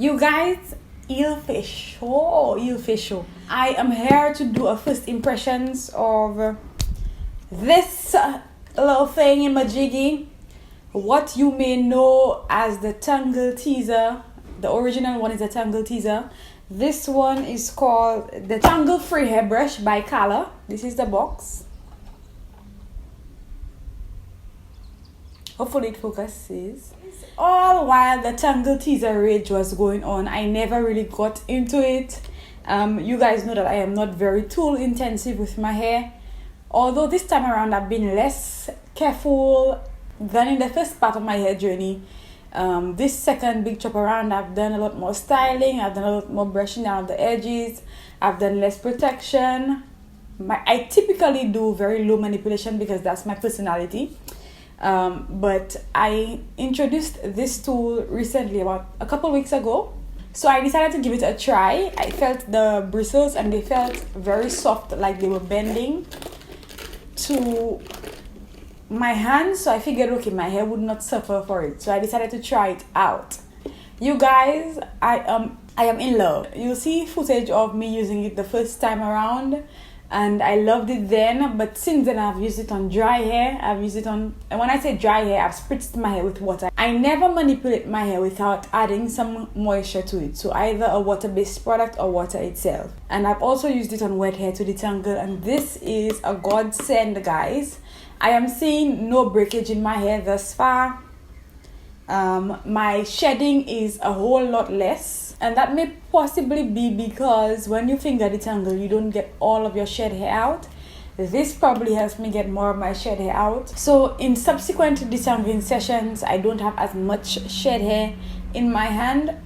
You guys, il fait chaud. I am here to do a first impressions of this little thing in my jiggy. What you may know as the Tangle teaser. The original one is the Tangle teaser. This one is called the Tangle Free Hair Brush by CALA. This is the box. Hopefully it focuses. All while the Tangle teaser rage was going on, I never really got into it. You guys know that I am not very tool intensive with my hair. Although this time around I've been less careful than in the first part of my hair journey. This second big chop around, I've done a lot more styling. I've done a lot more brushing down the edges. I've done less protection. I typically do very low manipulation because that's my personality. But I introduced this tool recently, about a couple weeks ago. So I decided to give it a try. I felt the bristles and they felt very soft, like they were bending to my hands. So I figured, okay, my hair would not suffer for it. So I decided to try it out. You guys, I am in love. You'll see footage of me using it the first time around. And I loved it then, but since then I've used it on dry hair. I've used it on, and when I say dry hair, I've spritzed my hair with water. I never manipulate my hair without adding some moisture to it. So either a water-based product or water itself. And I've also used it on wet hair to detangle, and this is a godsend, guys. I am seeing no breakage in my hair thus far. My shedding is a whole lot less, and that may possibly be because when you finger detangle, you don't get all of your shed hair out. This probably helps me get more of my shed hair out. So in subsequent detangling sessions, I don't have as much shed hair in my hand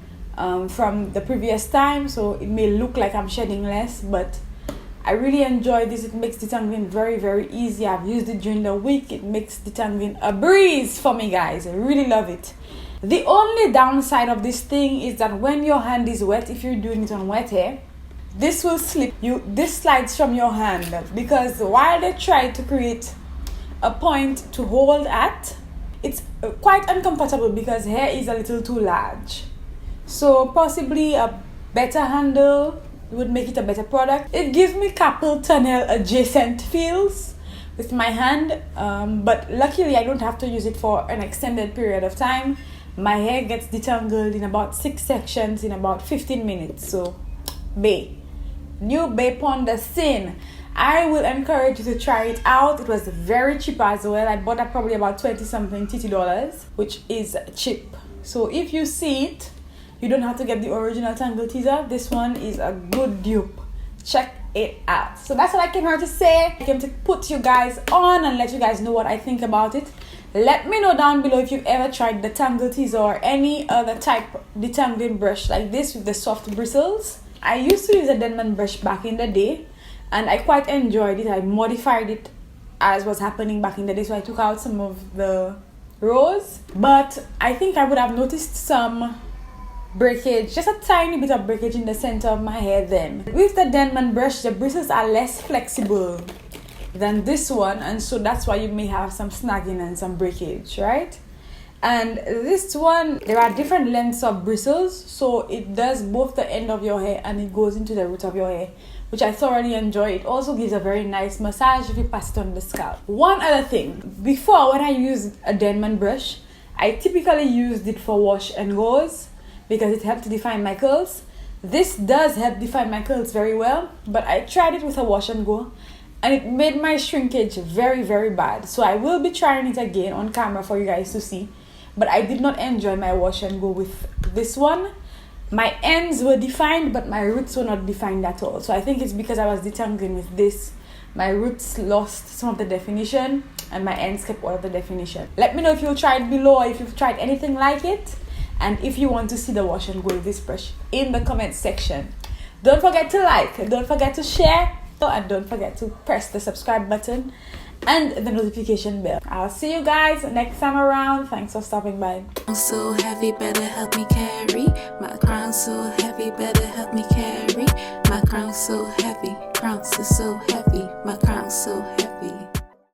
from the previous time, so it may look like I'm shedding less, but I really enjoy this. It makes detangling very, very easy. I've used it during the week. It makes detangling a breeze for me, guys. I really love it. The only downside of this thing is that when your hand is wet, if you're doing it on wet hair, this will slip. This slides from your hand, because while they try to create a point to hold at, it's quite uncomfortable because hair is a little too large. So possibly a better handle would make it a better product. It gives me carpal tunnel adjacent feels with my hand, but luckily I don't have to use it for an extended period of time. My hair gets detangled in about 6 sections in about 15 minutes. So new bae pon the scene. I will encourage you to try it out. It was very cheap as well. I bought that probably about 20 something $30, which is cheap. So if you see it, you don't have to get the original Tangle teaser. This one is a good dupe. Check it out. So that's what I came here to say. I came to put you guys on and let you guys know what I think about it. Let me know down below if you've ever tried the Tangle teaser or any other type detangling brush like this with the soft bristles. I used to use a Denman brush back in the day and I quite enjoyed it. I modified it as was happening back in the day, so I took out some of the rows. But I think I would have noticed some breakage, just a tiny bit of breakage in the center of my hair then. With the Denman brush, the bristles are less flexible than this one, and so that's why you may have some snagging and some breakage, right? And this one, there are different lengths of bristles, so it does both the end of your hair and it goes into the root of your hair, which I thoroughly enjoy. It also gives a very nice massage if you pass it on the scalp. One other thing, before when I used a Denman brush, I typically used it for wash and goes because it helped to define my curls. This does help define my curls very well, but I tried it with a wash and go and it made my shrinkage very, very bad. So I will be trying it again on camera for you guys to see, but I did not enjoy my wash and go with this one. My ends were defined, but my roots were not defined at all. So I think it's because I was detangling with this, my roots lost some of the definition and my ends kept all of the definition. Let me know if you've tried below or if you've tried anything like it, and if you want to see the wash and go with this brush in the comment section. Don't forget to like, don't forget to share, and don't forget to press the subscribe button and the notification bell. I'll see you guys next time around. Thanks for stopping by. I'm so heavy, better help me carry. My crown so heavy, better help me carry. My crown so heavy, crown so heavy, my crown so heavy.